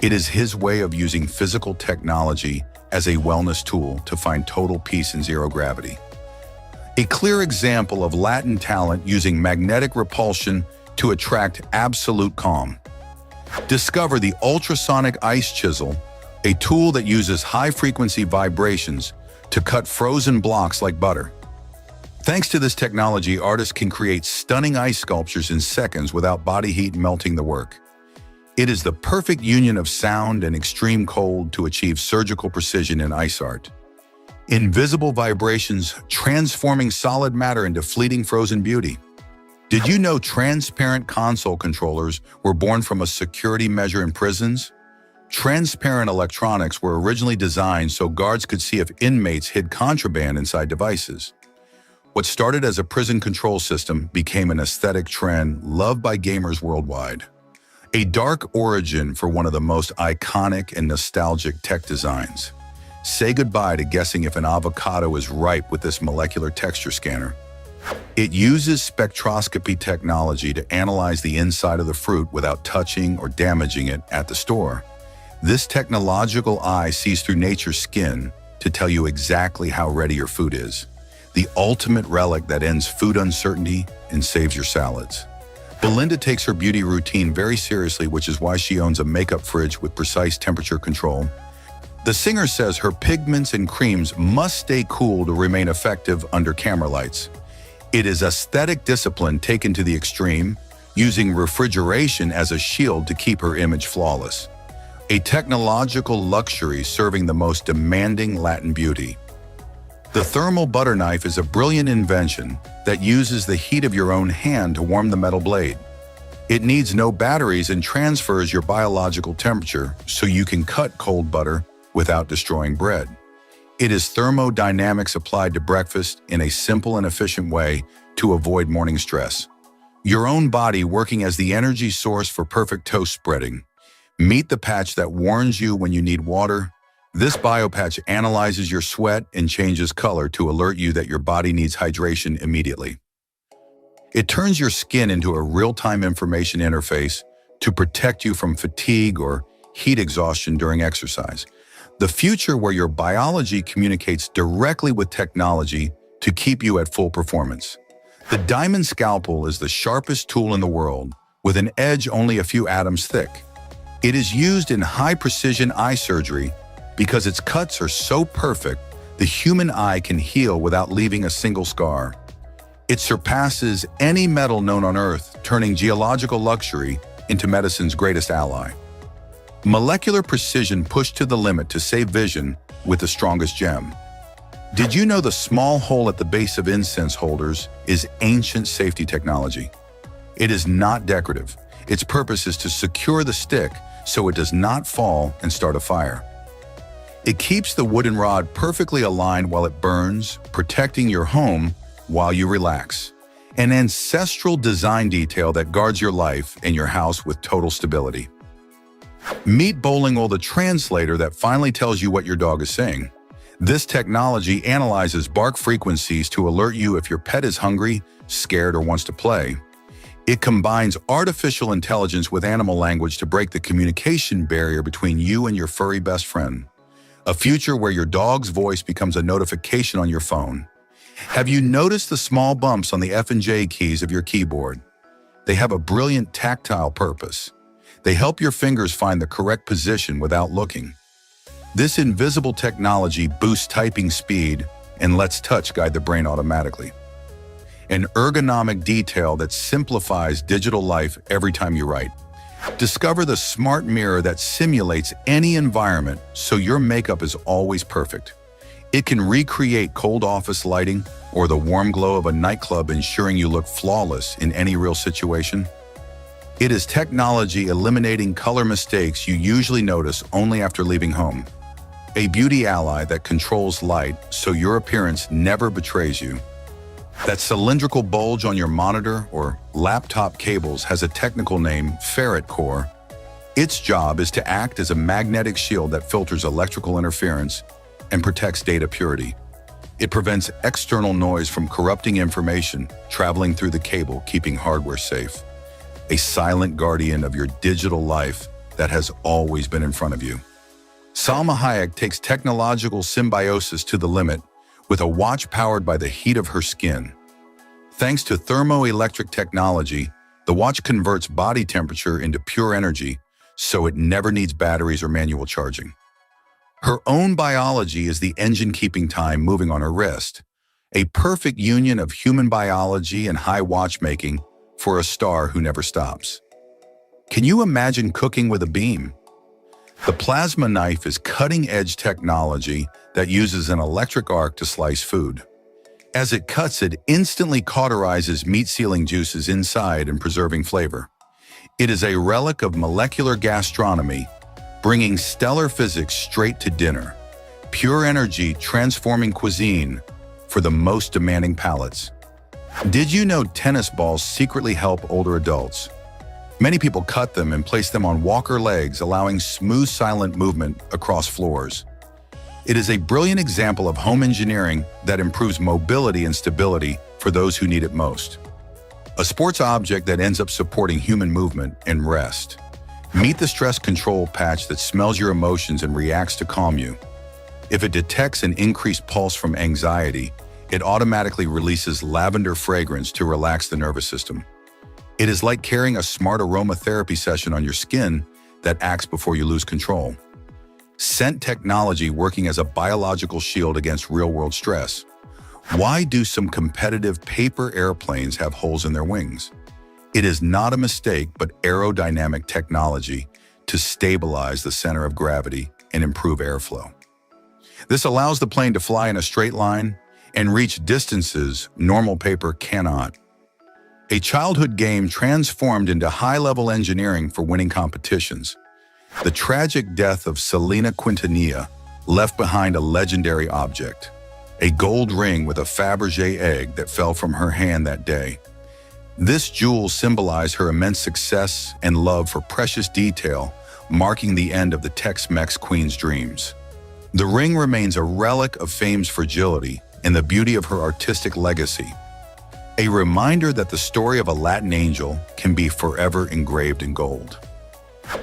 It is his way of using physical technology as a wellness tool to find total peace in zero gravity. A clear example of Latin talent using magnetic repulsion to attract absolute calm. Discover the ultrasonic ice chisel, a tool that uses high-frequency vibrations to cut frozen blocks like butter. Thanks to this technology, artists can create stunning ice sculptures in seconds without body heat melting the work. It is the perfect union of sound and extreme cold to achieve surgical precision in ice art. Invisible vibrations transforming solid matter into fleeting frozen beauty. Did you know transparent console controllers were born from a security measure in prisons? Transparent electronics were originally designed so guards could see if inmates hid contraband inside devices. What started as a prison control system became an aesthetic trend loved by gamers worldwide. A dark origin for one of the most iconic and nostalgic tech designs. Say goodbye to guessing if an avocado is ripe with this molecular texture scanner. It uses spectroscopy technology to analyze the inside of the fruit without touching or damaging it at the store. This technological eye sees through nature's skin to tell you exactly how ready your food is. The ultimate relic that ends food uncertainty and saves your salads. Belinda takes her beauty routine very seriously, which is why she owns a makeup fridge with precise temperature control. The singer says her pigments and creams must stay cool to remain effective under camera lights. It is aesthetic discipline taken to the extreme, using refrigeration as a shield to keep her image flawless. A technological luxury serving the most demanding Latin beauty. The thermal butter knife is a brilliant invention that uses the heat of your own hand to warm the metal blade. It needs no batteries and transfers your biological temperature so you can cut cold butter without destroying bread. It is thermodynamics applied to breakfast in a simple and efficient way to avoid morning stress. Your own body working as the energy source for perfect toast spreading. Meet the patch that warns you when you need water. This biopatch analyzes your sweat and changes color to alert you that your body needs hydration immediately. It turns your skin into a real-time information interface to protect you from fatigue or heat exhaustion during exercise. The future where your biology communicates directly with technology to keep you at full performance. The diamond scalpel is the sharpest tool in the world, with an edge only a few atoms thick. It is used in high-precision eye surgery because its cuts are so perfect the human eye can heal without leaving a single scar. It surpasses any metal known on Earth, turning geological luxury into medicine's greatest ally. Molecular precision pushed to the limit to save vision with the strongest gem. Did you know the small hole at the base of incense holders is ancient safety technology? It is not decorative. Its purpose is to secure the stick so it does not fall and start a fire. It keeps the wooden rod perfectly aligned while it burns, protecting your home while you relax. An ancestral design detail that guards your life and your house with total stability. Meet Bowling Oil, the translator that finally tells you what your dog is saying. This technology analyzes bark frequencies to alert you if your pet is hungry, scared, or wants to play. It combines artificial intelligence with animal language to break the communication barrier between you and your furry best friend. A future where your dog's voice becomes a notification on your phone. Have you noticed the small bumps on the F and J keys of your keyboard? They have a brilliant tactile purpose. They help your fingers find the correct position without looking. This invisible technology boosts typing speed and lets touch guide the brain automatically. An ergonomic detail that simplifies digital life every time you write. Discover the smart mirror that simulates any environment so your makeup is always perfect. It can recreate cold office lighting or the warm glow of a nightclub, ensuring you look flawless in any real situation. It is technology eliminating color mistakes you usually notice only after leaving home. A beauty ally that controls light so your appearance never betrays you. That cylindrical bulge on your monitor or laptop cables has a technical name, ferrite core. Its job is to act as a magnetic shield that filters electrical interference and protects data purity. It prevents external noise from corrupting information traveling through the cable, keeping hardware safe. A silent guardian of your digital life that has always been in front of you. Salma Hayek takes technological symbiosis to the limit with a watch powered by the heat of her skin. Thanks to thermoelectric technology, the watch converts body temperature into pure energy, so it never needs batteries or manual charging. Her own biology is the engine keeping time moving on her wrist, a perfect union of human biology and high watchmaking for a star who never stops. Can you imagine cooking with a beam? The plasma knife is cutting-edge technology that uses an electric arc to slice food. As it cuts, it instantly cauterizes meat-sealing juices inside and preserving flavor. It is a relic of molecular gastronomy, bringing stellar physics straight to dinner. Pure energy transforming cuisine for the most demanding palates. Did you know tennis balls secretly help older adults? Many people cut them and place them on walker legs, allowing smooth, silent movement across floors. It is a brilliant example of home engineering that improves mobility and stability for those who need it most. A sports object that ends up supporting human movement and rest. Meet the stress control patch that smells your emotions and reacts to calm you. If it detects an increased pulse from anxiety, it automatically releases lavender fragrance to relax the nervous system. It is like carrying a smart aromatherapy session on your skin that acts before you lose control. Scent technology working as a biological shield against real-world stress. Why do some competitive paper airplanes have holes in their wings? It is not a mistake, but aerodynamic technology to stabilize the center of gravity and improve airflow. This allows the plane to fly in a straight line and reach distances normal paper cannot. A childhood game transformed into high-level engineering for winning competitions. The tragic death of Selena Quintanilla left behind a legendary object, a gold ring with a Fabergé egg that fell from her hand that day. This jewel symbolized her immense success and love for precious detail, marking the end of the Tex-Mex queen's dreams. The ring remains a relic of fame's fragility and the beauty of her artistic legacy, a reminder that the story of a Latin angel can be forever engraved in gold.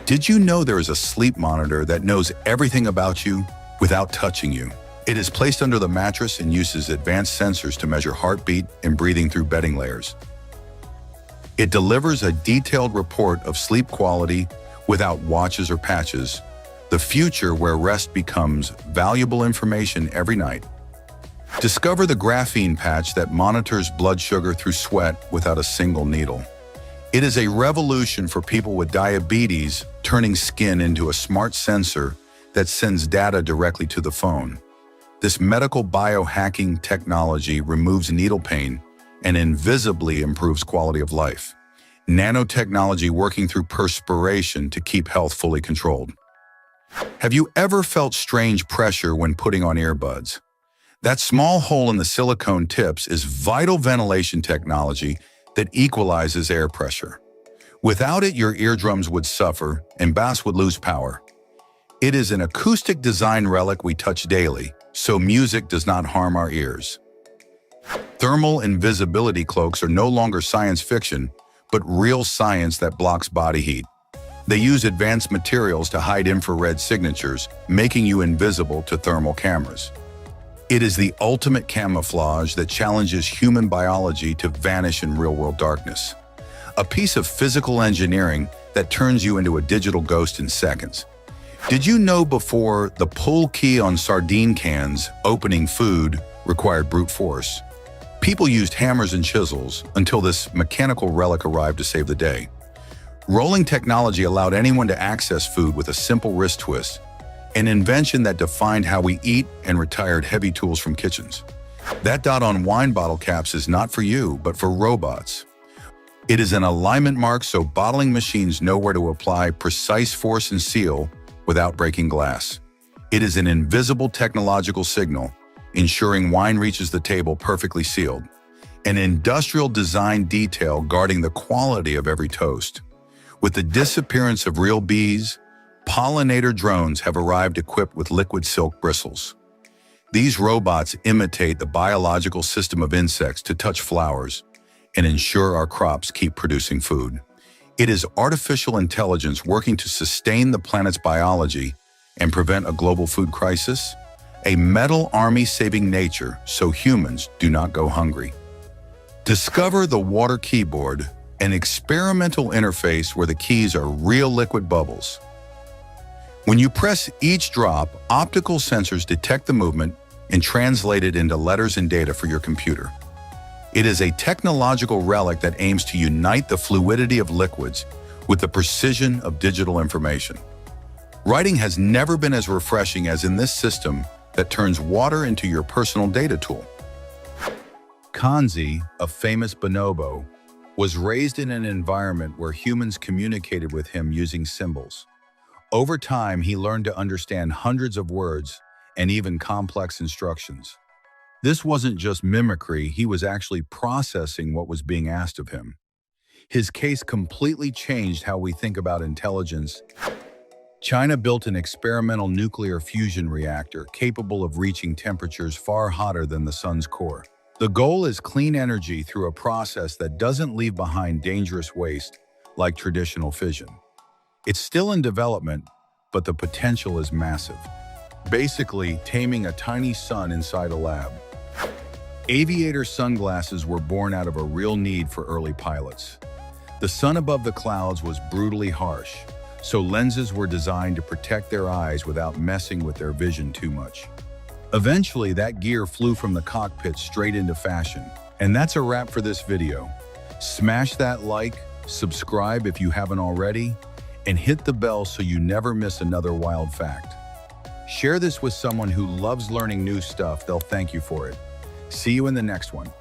Did you know there is a sleep monitor that knows everything about you without touching you? It is placed under the mattress and uses advanced sensors to measure heartbeat and breathing through bedding layers. It delivers a detailed report of sleep quality without watches or patches, the future where rest becomes valuable information every night. Discover the graphene patch that monitors blood sugar through sweat without a single needle. It is a revolution for people with diabetes, turning skin into a smart sensor that sends data directly to the phone. This medical biohacking technology removes needle pain and invisibly improves quality of life. Nanotechnology working through perspiration to keep health fully controlled. Have you ever felt strange pressure when putting on earbuds? That small hole in the silicone tips is vital ventilation technology that equalizes air pressure. Without it, your eardrums would suffer and bass would lose power. It is an acoustic design relic we touch daily, so music does not harm our ears. Thermal invisibility cloaks are no longer science fiction, but real science that blocks body heat. They use advanced materials to hide infrared signatures, making you invisible to thermal cameras. It is the ultimate camouflage that challenges human biology to vanish in real-world darkness. A piece of physical engineering that turns you into a digital ghost in seconds. Did you know before the pull key on sardine cans opening food required brute force? People used hammers and chisels until this mechanical relic arrived to save the day. Rolling technology allowed anyone to access food with a simple wrist twist, an invention that defined how we eat and retired heavy tools from kitchens. That dot on wine bottle caps is not for you, but for robots. It is an alignment mark so bottling machines know where to apply precise force and seal without breaking glass. It is an invisible technological signal, ensuring wine reaches the table perfectly sealed. An industrial design detail guarding the quality of every toast. With the disappearance of real bees, pollinator drones have arrived equipped with liquid silk bristles. These robots imitate the biological system of insects to touch flowers and ensure our crops keep producing food. It is artificial intelligence working to sustain the planet's biology and prevent a global food crisis, a metal army saving nature so humans do not go hungry. Discover the water keyboard, an experimental interface where the keys are real liquid bubbles. When you press each drop, optical sensors detect the movement and translate it into letters and data for your computer. It is a technological relic that aims to unite the fluidity of liquids with the precision of digital information. Writing has never been as refreshing as in this system that turns water into your personal data tool. Kanzi, a famous bonobo, was raised in an environment where humans communicated with him using symbols. Over time, he learned to understand hundreds of words and even complex instructions. This wasn't just mimicry, he was actually processing what was being asked of him. His case completely changed how we think about intelligence. China built an experimental nuclear fusion reactor capable of reaching temperatures far hotter than the sun's core. The goal is clean energy through a process that doesn't leave behind dangerous waste like traditional fission. It's still in development, but the potential is massive. Basically, taming a tiny sun inside a lab. Aviator sunglasses were born out of a real need for early pilots. The sun above the clouds was brutally harsh, so lenses were designed to protect their eyes without messing with their vision too much. Eventually, that gear flew from the cockpit straight into fashion. And that's a wrap for this video. Smash that like, subscribe if you haven't already, and hit the bell so you never miss another wild fact. Share this with someone who loves learning new stuff. They'll thank you for it. See you in the next one.